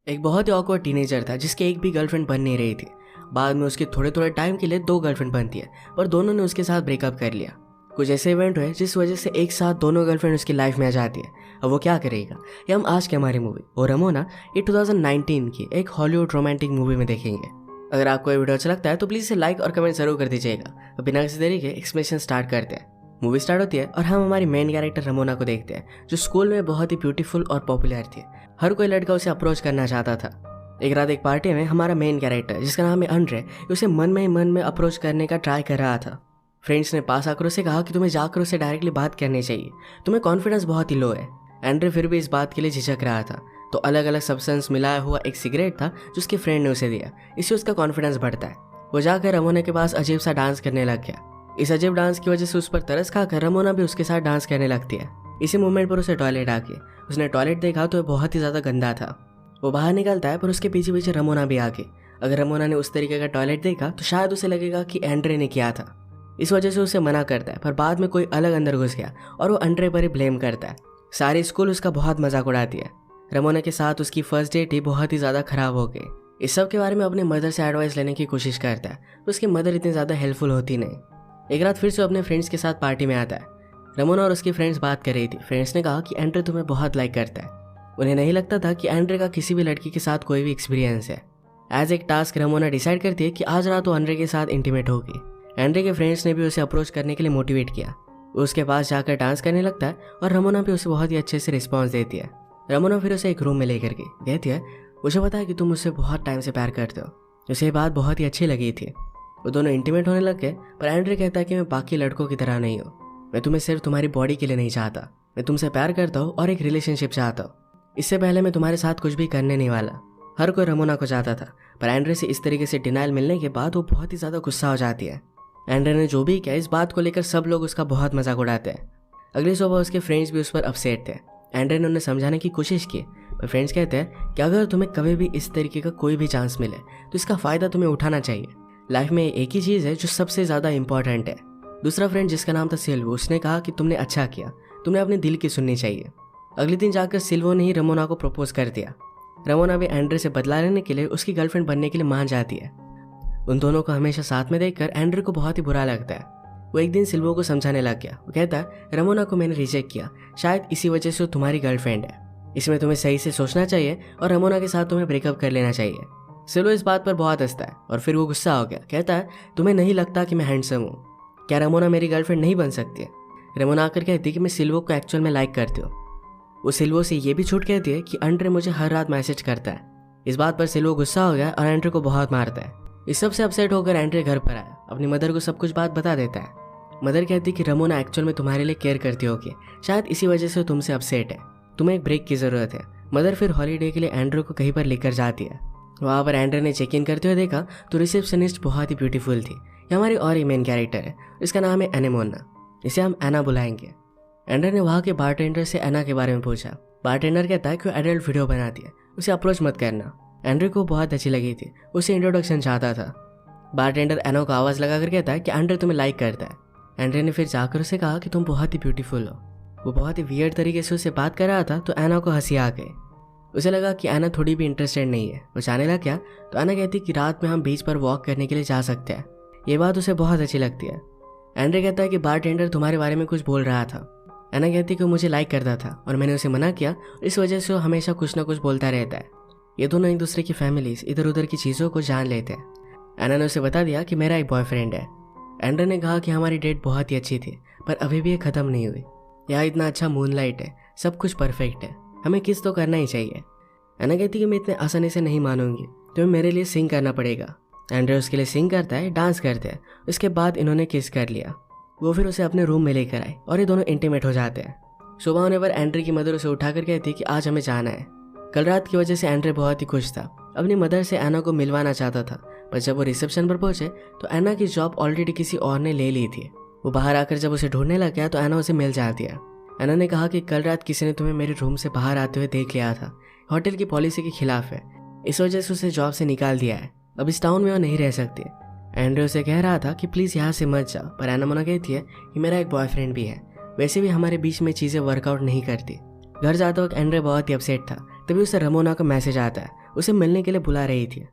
एक बहुत ही awkward teenager था जिसकी एक भी गर्लफ्रेंड बन नहीं रही थी। बाद में उसकी थोड़े थोड़े टाइम के लिए 2 गर्लफ्रेंड बनती है, पर दोनों ने उसके साथ ब्रेकअप कर लिया। कुछ ऐसे इवेंट हुए जिस वजह से एक साथ दोनों गर्लफ्रेंड उसकी लाइफ में आ जाती है। अब वो क्या करेगा, ये हम आज की हमारी मूवी और रमोना ये 2019 की एक हॉलीवुड रोमांटिक मूवी में देखेंगे। अगर आपको ये वीडियो अच्छा लगता है तो प्लीज़ इसे लाइक और कमेंट जरूर कर दीजिएगा। अब बिना किसी देरी के एक्सप्लेनेशन स्टार्ट करते हैं। मूवी स्टार्ट होती है और हम हमारी मेन कैरेक्टर रमोना को देखते हैं, जो स्कूल में बहुत ही ब्यूटीफुल और पॉपुलर थी। हर कोई लड़का उसे अप्रोच करना चाहता था। एक रात एक पार्टी में हमारा मेन कैरेक्टर, जिसका नाम है अंड्रे, उसे मन में अप्रोच करने का ट्राई कर रहा था। फ्रेंड्स ने पास आकर उसे कहा कि तुम्हें जाकर उसे डायरेक्टली बात करनी चाहिए, तुम्हें कॉन्फिडेंस बहुत ही लो है। एंड्रे फिर भी इस बात के लिए झिझक रहा था। तो अलग अलग सब्सटेंस मिलाया हुआ एक सिगरेट था जो उसके फ्रेंड ने उसे दिया। इससे उसका कॉन्फिडेंस बढ़ता है। वो जाकर रमोना के पास अजीब सा डांस करने लग गया। इस अजीब डांस की वजह से उस पर तरस खाकर रमोना भी उसके साथ डांस करने लगती है। इसी मोमेंट पर उसे टॉयलेट आके उसने टॉयलेट देखा तो बहुत ही ज़्यादा गंदा था। वो बाहर निकलता है पर उसके पीछे पीछे रमोना भी आके। अगर रमोना ने उस तरीके का टॉयलेट देखा तो शायद उसे लगेगा कि एंड्रे ने किया था। इस वजह से उसे मना करता है, पर बाद में कोई अलग अंदर घुस गया और वो अंड्रे पर ही ब्लेम करता है। सारी स्कूल उसका बहुत मजाक उड़ाती है। रमोना के साथ उसकी फर्स्ट डेट ही बहुत ही ज़्यादा खराब हो गई। इस सब के बारे में अपने मदर से एडवाइस लेने की कोशिश करता है, तो उसकी मदर इतनी ज़्यादा हेल्पफुल होती नहीं। एक रात फिर से अपने फ्रेंड्स के साथ पार्टी में आता है। रमोना और उसकी फ्रेंड्स बात कर रही थी। फ्रेंड्स ने कहा कि एंड्रे तुम्हें बहुत लाइक करता है। उन्हें नहीं लगता था कि एंड्रे का किसी भी लड़की के साथ कोई भी एक्सपीरियंस है। एज एक टास्क रमोना डिसाइड करती है कि आज रात वो एंड्रे के साथ इंटीमेट होगी। एंड्रे के फ्रेंड्स ने भी उसे अप्रोच करने के लिए मोटिवेट किया। वो उसके पास जाकर डांस करने लगता है और रमोना भी उसे बहुत ही अच्छे से रिस्पॉन्स देती है। रमोना फिर उसे एक रूम में लेकर गई। कहती है, मुझे पता है कि तुम मुझसे बहुत टाइम से प्यार करते हो। उसे ये बात बहुत ही अच्छी लगी थी। वो दोनों इंटीमेट होने लग गए, पर एंड्रे कहता है कि मैं बाकी लड़कों की तरह नहीं हूँ। मैं तुम्हें सिर्फ तुम्हारी बॉडी के लिए नहीं चाहता, मैं तुमसे प्यार करता हूँ और एक रिलेशनशिप चाहता हूँ। इससे पहले मैं तुम्हारे साथ कुछ भी करने नहीं वाला। हर कोई रमोना को चाहता था, पर एंड्रे से इस तरीके से डिनाइल मिलने के बाद वो बहुत ही ज़्यादा गुस्सा हो जाती है। एंड्रे ने जो भी किया, इस बात को लेकर सब लोग उसका बहुत मजाक उड़ाते हैं। अगली सुबह उसके फ्रेंड्स भी उस पर अपसेट थे। एंड्रे ने उन्हें समझाने की कोशिश की, पर फ्रेंड्स कहते हैं कि अगर तुम्हें कभी भी इस तरीके का कोई भी चांस मिले तो इसका फ़ायदा तुम्हें उठाना चाहिए। लाइफ में एक ही चीज़ है जो सबसे ज़्यादा इंपॉर्टेंट है। दूसरा फ्रेंड, जिसका नाम था सिल्वो, उसने कहा कि तुमने अच्छा किया, तुम्हें अपने दिल की सुननी चाहिए। अगले दिन जाकर सिल्वो ने ही रमोना को प्रपोज कर दिया। रमोना भी एंड्रे से बदला लेने के लिए उसकी गर्लफ्रेंड बनने के लिए मान जाती है। उन दोनों को हमेशा साथ में देखकर एंड्रे को बहुत ही बुरा लगता है। वो एक दिन सिल्वो को समझाने लग गया। वो कहता है, रमोना को मैंने रिजेक्ट किया, शायद इसी वजह से वो तुम्हारी गर्लफ्रेंड है। इसमें तुम्हें सही से सोचना चाहिए और रमोना के साथ तुम्हें ब्रेकअप कर लेना चाहिए। सिल्वो इस बात पर बहुत हंसता है और फिर वो गुस्सा हो गया। कहता है, तुम्हें नहीं लगता कि मैं हैंडसम हूँ? क्या रमोना मेरी गर्लफ्रेंड नहीं बन सकती है? रमोना आकर कहती है कि मैं सिल्वो को एक्चुअल में लाइक करती हूँ। वो सिल्वो से ये भी छूट कहती है कि एंड्रे मुझे हर रात मैसेज करता है। इस बात पर सिल्वो गुस्सा हो गया और एंड्रे को बहुत मारता है। इस सब से अपसेट होकर एंड्रे घर पर आया। अपनी मदर को सब कुछ बात बता देता है। मदर कहती है कि रमोना एक्चुअल में तुम्हारे लिए केयर करती होगी, शायद इसी वजह से तुमसे अपसेट है, तुम्हें एक ब्रेक की ज़रूरत है। मदर फिर हॉलीडे के लिए एंड्रे को कहीं पर लेकर जाती है। वहाँ पर एंड्रे ने चेक इन करते हुए देखा तो रिसेप्शनिस्ट बहुत ही ब्यूटीफुल थी। ये हमारी और एक मेन कैरेक्टर है, इसका नाम है एनेमोना। इसे हम एना बुलाएंगे। एंड्रे ने वहाँ के बारटेंडर से एना के बारे में पूछा। बारटेंडर कहता है कि वो एडल्ट वीडियो बनाती है, उसे अप्रोच मत करना। एंड्रे को बहुत अच्छी लगी थी, उसे इंट्रोडक्शन चाहता था। बारटेंडर एना को आवाज़ लगाकर कहता है कि एंड्रे तुम्हें लाइक करता है। एंड्रे ने फिर जाकर उसे कहा कि तुम बहुत ही ब्यूटीफुल हो। वो बहुत ही वियर्ड तरीके से उससे बात कर रहा था तो एना को हंसी आ गई। उसे लगा कि एना थोड़ी भी इंटरेस्टेड नहीं है। वो जाने लग गया तो एना कहती कि रात में हम बीच पर वॉक करने के लिए जा सकते हैं। ये बात उसे बहुत अच्छी लगती है। एंड्रे कहता है कि बारटेंडर तुम्हारे बारे में कुछ बोल रहा था। एना कहती कि वो मुझे लाइक करता था और मैंने उसे मना किया, इस वजह से वो हमेशा कुछ ना कुछ बोलता रहता है। ये दोनों एक दूसरे की फैमिलीज इधर उधर की चीज़ों को जान लेते हैं। एना ने उसे बता दिया कि मेरा एक बॉयफ्रेंड है। एंड्रे ने कहा कि हमारी डेट बहुत ही अच्छी थी, पर अभी भी ये ख़त्म नहीं हुई। यहाँ इतना अच्छा मूनलाइट है, सब कुछ परफेक्ट है, हमें किस तो करना ही चाहिए। एना कहती कि मैं इतने आसानी से नहीं मानूंगी, तुम्हें मेरे लिए सिंग करना पड़ेगा। एंड्रे उसके लिए सिंग करता है, डांस करते हैं। उसके बाद इन्होंने किस कर लिया। वो फिर उसे अपने रूम में लेकर आए और ये दोनों इंटीमेट हो जाते हैं। सुबह होने पर एंड्रे की मदर उसे उठाकर कहती है कि आज हमें जाना है। कल रात की वजह से एंड्रे बहुत ही खुश था। अपनी मदर से एना को मिलवाना चाहता था, पर जब वो रिसेप्शन पर पहुंचे तो एना की जॉब ऑलरेडी किसी और ने ले ली थी। वो बाहर आकर जब उसे ढूंढने लग गया तो एना उसे मिल जाती है। एना ने कहा कि कल रात किसी ने तुम्हें मेरे रूम से बाहर आते हुए देख लिया था, होटल की पॉलिसी के खिलाफ है, इस वजह से उसे जॉब से निकाल दिया है। अब इस टाउन में वो नहीं रह सकती। एंड्रे उसे कह रहा था कि प्लीज़ यहाँ से मत जाओ, पर एना मना कहती है कि मेरा एक बॉयफ्रेंड भी है, वैसे भी हमारे बीच में चीज़ें वर्कआउट नहीं करती। घर जाते वक्त एंड्रे बहुत ही अपसेट था। तभी उसे रमोना का मैसेज आता है। उसे मिलने के लिए बुला रही थी।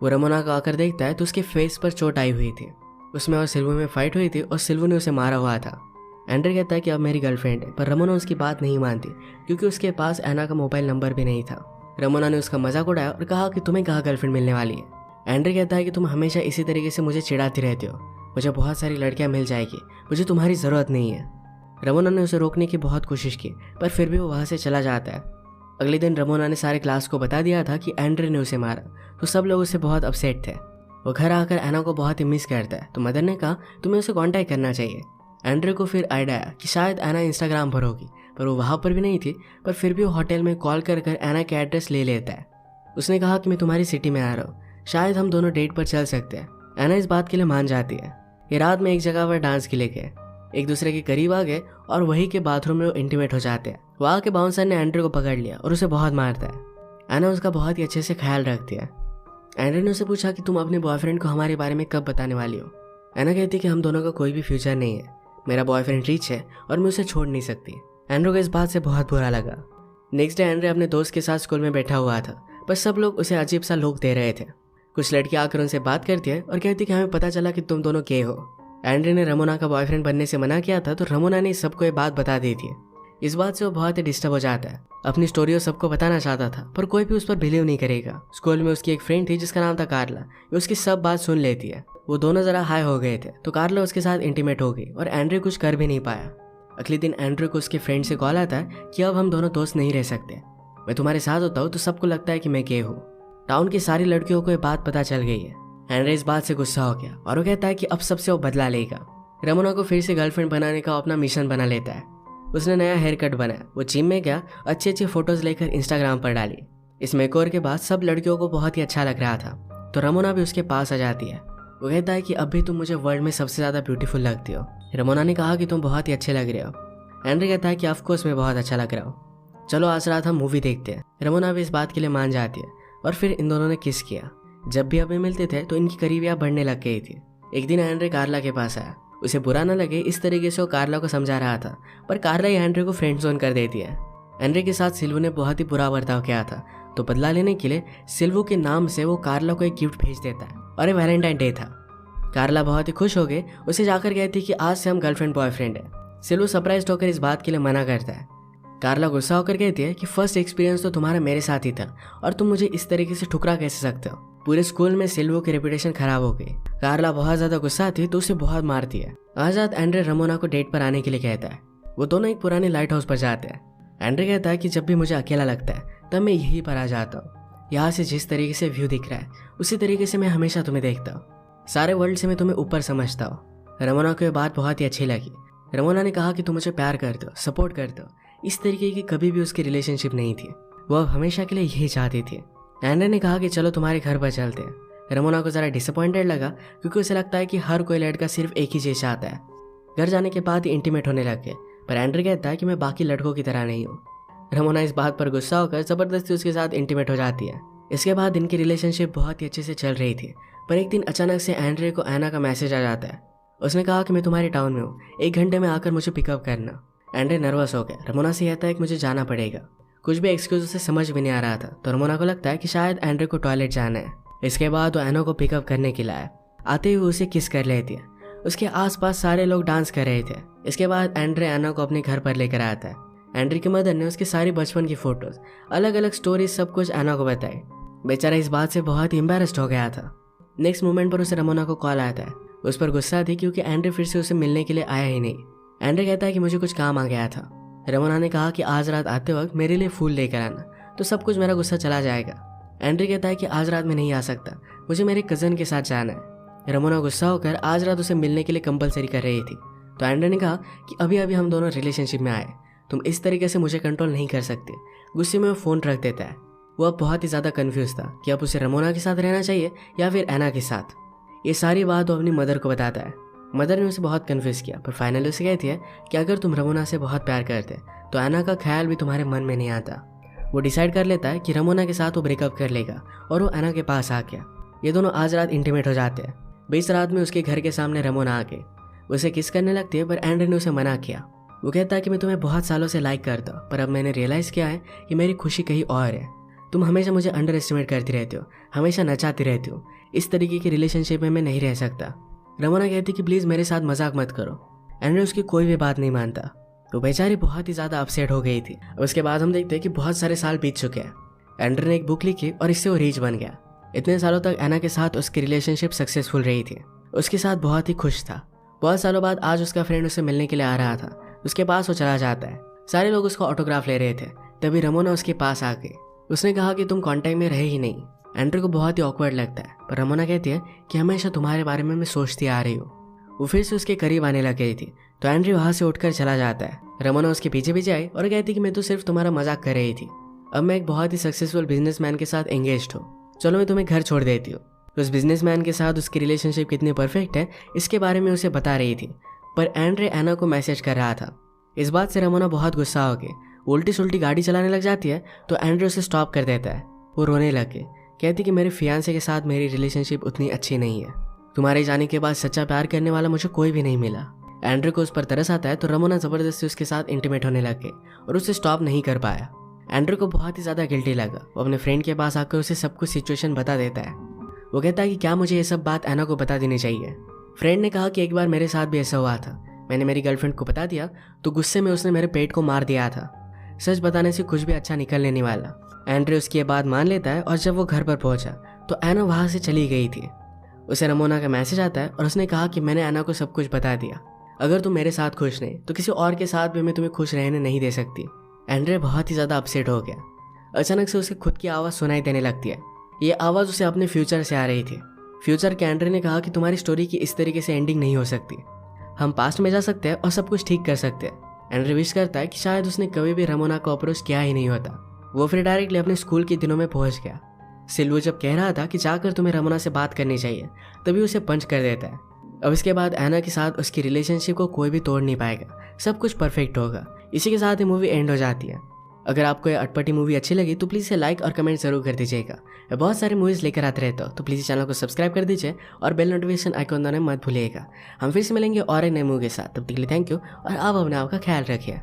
वो रमोना को आकर देखता है तो उसके फेस पर चोट आई हुई थी। उसमें और सिल्वू में फाइट हुई थी और सिल्वू ने उसे मारा हुआ था। एंड्रे कहता है कि अब मेरी गर्लफ्रेंड है, पर रमोना उसकी बात नहीं मानती क्योंकि उसके पास एना का मोबाइल नंबर भी नहीं था। रमोना ने उसका मजाक उड़ाया और कहा कि तुम्हें कहाँ गर्लफ्रेंड मिलने वाली है। एंड्रे कहता है कि तुम हमेशा इसी तरीके से मुझे चिढ़ाती रहती हो, मुझे बहुत सारी लड़कियां मिल जाएगी, मुझे तुम्हारी ज़रूरत नहीं है। रमोना ने उसे रोकने की बहुत कोशिश की पर फिर भी वो वहाँ से चला जाता है। अगले दिन रमोना ने सारे क्लास को बता दिया था कि एंड्रे ने उसे मारा, तो सब लोग उससे बहुत अपसेट थे। वो घर आकर एना को बहुत ही मिस करता है, तो मदर ने कहा तुम्हें उसे कांटेक्ट करना चाहिए। एंड्रे को फिर आइडिया आया कि शायद एना इंस्टाग्राम पर होगी, पर वो वहाँ पर भी नहीं थी। पर फिर भी वो होटल में कॉल कर एना का एड्रेस ले लेता है। उसने कहा कि मैं तुम्हारी सिटी में आ रहा हूँ, शायद हम दोनों डेट पर चल सकते हैं। एना इस बात के लिए मान जाती है। ये रात में एक जगह पर डांस के लिए गए, एक दूसरे के करीब आ गए और वही के बाथरूम में वो इंटीमेट हो जाते हैं। वहाँ के बाउंसर ने एंड्रे को पकड़ लिया और उसे बहुत मारता है। एना उसका बहुत ही अच्छे से ख्याल रखती है। एंड्रे ने उसे पूछा कि तुम अपने बॉयफ्रेंड को हमारे बारे में कब बताने वाली हो। एना कहती है कि हम दोनों का कोई भी फ्यूचर नहीं है, मेरा बॉयफ्रेंड रिच है और मैं उसे छोड़ नहीं सकती। एंड्रे को इस बात से बहुत बुरा लगा। नेक्स्ट डे एंड्रे अपने दोस्त के साथ स्कूल में बैठा हुआ था, पर सब लोग उसे अजीब सा लुक दे रहे थे। कुछ लड़कियां आकर उनसे बात करती है और कहती कि हमें पता चला कि तुम दोनों के हो। एंड्रे ने रमोना का बॉयफ्रेंड बनने से मना किया था, तो रमोना ने सबको ये बात बता दी थी। इस बात से वो बहुत ही डिस्टर्ब हो जाता है। अपनी स्टोरी वो सबको बताना चाहता था, पर कोई भी उस पर बिलीव नहीं करेगा। स्कूल में उसकी एक फ्रेंड थी जिसका नाम था कार्ला, वो उसकी सब बात सुन लेती है। वो दोनों जरा हाई हो गए थे, तो कार्ला उसके साथ इंटीमेट हो गई और एंड्रे कुछ कर भी नहीं पाया। अगले दिन एंड्रे को उसके फ्रेंड से कॉल आता है कि अब हम दोनों दोस्त नहीं रह सकते, मैं तुम्हारे साथ होता हूँ तो सबको लगता है कि मैं गे हूँ। टाउन की सारी लड़कियों को ये बात पता चल गई है। एंड्रे इस बात से गुस्सा हो गया और वो कहता है कि अब सबसे वो बदला लेगा। रमोना को फिर से गर्लफ्रेंड बनाने का अपना मिशन बना लेता है। उसने नया हेयर कट बनाया, वो जिम में गया, अच्छी अच्छी फोटोज लेकर इंस्टाग्राम पर डाली। इस मेकओवर के बाद सब लड़कियों को बहुत ही अच्छा लग रहा था, तो रमोना भी उसके पास आ जाती है। वो कहता है कि अब भी तुम मुझे वर्ल्ड में सबसे ज़्यादा ब्यूटीफुल लगती हो। रमोना ने कहा कि तुम बहुत ही अच्छे लग रहे हो। एंड्रे कहता है कि ऑफकोर्स मैं बहुत अच्छा लग रहा हूँ, चलो आज रात हम मूवी देखते हैं। रमोना भी इस बात के लिए मान जाती है और फिर इन दोनों ने किस किया। जब भी अभी मिलते थे तो इनकी करीबियाँ बढ़ने लग गई थी। एक दिन एंड्रे कार्ला के पास आया, उसे बुरा न लगे इस तरीके से वो कार्ला को समझा रहा था, पर कार्ला ही एंड्रे को फ्रेंड जोन कर देती है। एंड्रे के साथ सिल्वू ने बहुत ही बुरा बर्ताव किया था, तो बदला लेने के लिए सिल्वू के नाम से वो कार्ला को एक गिफ्ट भेज देता है और ये वैलेंटाइन डे था। कार्ला बहुत ही खुश हो गए, उसे जाकर कहती कि आज से हम गर्लफ्रेंड बॉयफ्रेंड है। सिल्वू सरप्राइज होकर इस बात के लिए मना करता है। कार्ला गुस्सा होकर कहती है कि फर्स्ट एक्सपीरियंस तो तुम्हारा मेरे साथ ही था और तुम मुझे इस तरीके से ठुकरा कैसे सकते हो। पूरे स्कूल में सिल्वू की रेपुटेशन खराब हो गई। कार्ला बहुत ज्यादा गुस्सा थी तो उसे बहुत मारती है। आज रात एंड्रे रमोना को डेट पर आने के लिए कहता है। वो दोनों एक पुरानी लाइट हाउस पर जाते हैं। एंड्रे कहता है कि जब भी मुझे अकेला लगता है तब मैं यहीं पर आ जाता हूँ। यहाँ से जिस तरीके से व्यू दिख रहा है उसी तरीके से मैं हमेशा तुम्हें देखता हूँ। सारे वर्ल्ड से मैं तुम्हें ऊपर समझता हूँ। रमोना को यह बात बहुत ही अच्छी लगी। रमोना ने कहा कि तुम मुझे प्यार करते हो, सपोर्ट करते हो। इस तरीके की कभी भी उसकी रिलेशनशिप नहीं थी, वो अब हमेशा के लिए यही चाहती थी। एंड्रे ने कहा कि चलो तुम्हारे घर पर चलते हैं। रमोना को ज़रा डिसअपॉइंटेड लगा क्योंकि उसे लगता है कि हर कोई लड़का सिर्फ एक ही चीज़ चाहता है। घर जाने के बाद ही इंटीमेट होने लग गए, पर एंड्रे कहता है कि मैं बाकी लड़कों की तरह नहीं हूँ। रमोना इस बात पर गुस्सा होकर ज़बरदस्ती उसके साथ इंटीमेट हो जाती है। इसके बाद इनकी रिलेशनशिप बहुत ही अच्छे से चल रही थी, पर एक दिन अचानक से एंड्रे को एना का मैसेज आ जाता है। उसने कहा कि मैं तुम्हारे टाउन में हूँ, 1 घंटे में आकर मुझे पिकअप करना। एंड्रे नर्वस हो गया। रमोना से कहता है कि मुझे जाना पड़ेगा। कुछ भी एक्सक्यूज उसे समझ भी नहीं आ रहा था, तो रमोना को लगता है कि शायद एंड्रे को टॉयलेट जाना है। इसके बाद वो एना को पिकअप करने के लिए आया। आते हुए उसे किस कर लेती है। उसके आसपास सारे लोग डांस कर रहे थे। इसके बाद एंड्रे एना को अपने घर पर लेकर आता है। एंड्रे की मदर ने उसके सारी बचपन की फोटोज, अलग अलग स्टोरीज सब कुछ एना को बताई। बेचारा इस बात से बहुत ही एम्बैरेस्ड हो गया था। नेक्स्ट मोमेंट पर उसे रमोना को कॉल आता है। उस पर गुस्सा थी क्योंकि एंड्रे फिर से उसे मिलने के लिए आया ही नहीं। एंड्रे कहता है कि मुझे कुछ काम आ गया था। रमोना ने कहा कि आज रात आते वक्त मेरे लिए फूल लेकर आना, तो सब कुछ मेरा गुस्सा चला जाएगा। एंड्रे कहता है कि आज रात मैं नहीं आ सकता, मुझे मेरे कज़न के साथ जाना है। रमोना गुस्सा होकर आज रात उसे मिलने के लिए कंपलसरी कर रही थी, तो एंड्रे ने कहा कि अभी अभी हम दोनों रिलेशनशिप में आए, तुम इस तरीके से मुझे कंट्रोल नहीं कर सकते। गुस्से में वो फ़ोन रख देता है। वो अब बहुत ही ज़्यादा कन्फ्यूज था कि अब उसे रमोना के साथ रहना चाहिए या फिर एना के साथ। ये सारी बात वो अपनी मदर को बताता है। मदर ने उसे बहुत कन्फ्यूज़ किया, पर फाइनली उसे कहती है कि अगर तुम रमोना से बहुत प्यार करते तो एना का ख्याल भी तुम्हारे मन में नहीं आता। वो डिसाइड कर लेता है कि रमोना के साथ वो ब्रेकअप कर लेगा और वो एना के पास आ गया। ये दोनों आज रात इंटीमेट हो जाते हैं। बीच रात में उसके घर के सामने रमोना आ गई। उसे किस करने लगती है, पर एंड्रे ने उसे मना किया। वो कहता है कि मैं तुम्हें बहुत सालों से लाइक करता हूँ, पर अब मैंने रियलाइज़ किया है कि मेरी खुशी कहीं और है। तुम हमेशा मुझे अंडर एस्टिमेट करती रहती हो, हमेशा नचाती रहती हो। इस तरीके की रिलेशनशिप में मैं नहीं रह सकता। रमोना कहती कि प्लीज़ मेरे साथ मजाक मत करो। एंड्रे उसकी कोई भी बात नहीं मानता। तो बेचारी बहुत ही ज़्यादा अपसेट हो गई थी। उसके बाद हम देखते हैं कि बहुत सारे साल बीत चुके हैं। एंड्रे ने एक बुक लिखी और इससे वो रीच बन गया। इतने सालों तक एना के साथ उसकी रिलेशनशिप सक्सेसफुल रही थी। उसके साथ बहुत ही खुश था। बहुत सालों बाद आज उसका फ्रेंड उसे मिलने के लिए आ रहा था। उसके पास वो चला जाता है। सारे लोग उसका ऑटोग्राफ ले रहे थे। तभी रमोना उसके पास आ गई। उसने कहा कि तुम कांटेक्ट में रहे ही नहीं। एंड्रे को बहुत ही ऑकवर्ड लगता है, पर रमोना कहती है कि हमेशा तुम्हारे बारे में मैं सोचती आ रही हूँ। वो फिर से उसके करीब आने लग गई थी, तो एंड्रे वहाँ से उठकर चला जाता है। रमोना उसके पीछे पीछे आई और कहती कि मैं तो सिर्फ तुम्हारा मजाक कर रही थी। अब मैं एक बहुत ही सक्सेसफुल बिजनेसमैन के साथ एंगेज्ड हूँ। चलो मैं तुम्हें घर छोड़ देती हूँ। उस बिजनेसमैन के साथ उसकी रिलेशनशिप कितनी परफेक्ट है इसके बारे में उसे बता रही थी, पर एंड्रे एना को मैसेज कर रहा था। इस बात से रमोना बहुत गुस्सा हो गई। उल्टी सुल्टी गाड़ी चलाने लग जाती है, तो एंड्रे उसे स्टॉप कर देता है। वो रोने लग गई। कहती कि मेरे फियांसे के साथ मेरी रिलेशनशिप उतनी अच्छी नहीं है। तुम्हारे जाने के बाद सच्चा प्यार करने वाला मुझे कोई भी नहीं मिला। एंड्रे को उस पर तरस आता है, तो रमोना जबरदस्ती उसके साथ इंटीमेट होने लग गई और उसे स्टॉप नहीं कर पाया। एंड्रे को बहुत ही ज़्यादा गिल्टी लगा। वो अपने फ्रेंड के पास आकर उसे सब कुछ सिचुएशन बता देता है। वो कहता है कि क्या मुझे ये सब बात एना को बता देनी चाहिए। फ्रेंड ने कहा कि एक बार मेरे साथ भी ऐसा हुआ था। मैंने मेरी गर्लफ्रेंड को बता दिया तो गुस्से में उसने मेरे पेट को मार दिया था। सच बताने से कुछ भी अच्छा निकलने नहीं वाला। एंड्रे उसकी बात मान लेता है और जब वो घर पर पहुंचा तो एना वहाँ से चली गई थी। उसे रमोना का मैसेज आता है और उसने कहा कि मैंने एना को सब कुछ बता दिया। अगर तुम मेरे साथ खुश नहीं तो किसी और के साथ भी मैं तुम्हें खुश रहने नहीं दे सकती। एंड्रे बहुत ही ज़्यादा अपसेट हो गया। अचानक से उसे खुद की आवाज़ सुनाई देने लगती है। ये आवाज़ उसे अपने फ्यूचर से आ रही थी। फ्यूचर के एंड्रे ने कहा कि तुम्हारी स्टोरी की इस तरीके से एंडिंग नहीं हो सकती। हम पास्ट में जा सकते हैं और सब कुछ ठीक कर सकते हैं। एंड्रे विश करता है कि शायद उसने कभी भी रमोना को अप्रोच किया ही नहीं होता। वो फिर डायरेक्टली अपने स्कूल के दिनों में पहुंच गया। सिल्वू जब कह रहा था कि जाकर तुम्हें रमोना से बात करनी चाहिए, तभी उसे पंच कर देता है। अब इसके बाद एना के साथ उसकी रिलेशनशिप को कोई भी तोड़ नहीं पाएगा। सब कुछ परफेक्ट होगा। इसी के साथ ही मूवी एंड हो जाती है। अगर आपको ये अटपटी मूवी अच्छी लगी तो प्लीज़ इसे लाइक और कमेंट जरूर कर दीजिएगा। मैं बहुत सारी मूवीज़ लेकर आते रहता हूँ, तो प्लीज़ चैनल को सब्सक्राइब कर दीजिए और बेल नोटिफिकेशन आइकॉन दबाना मत भूलिएगा। हम फिर से मिलेंगे और एक नए मूवी के साथ। तब तक के लिए थैंक यू और आप अपने आप का ख्याल रखिए।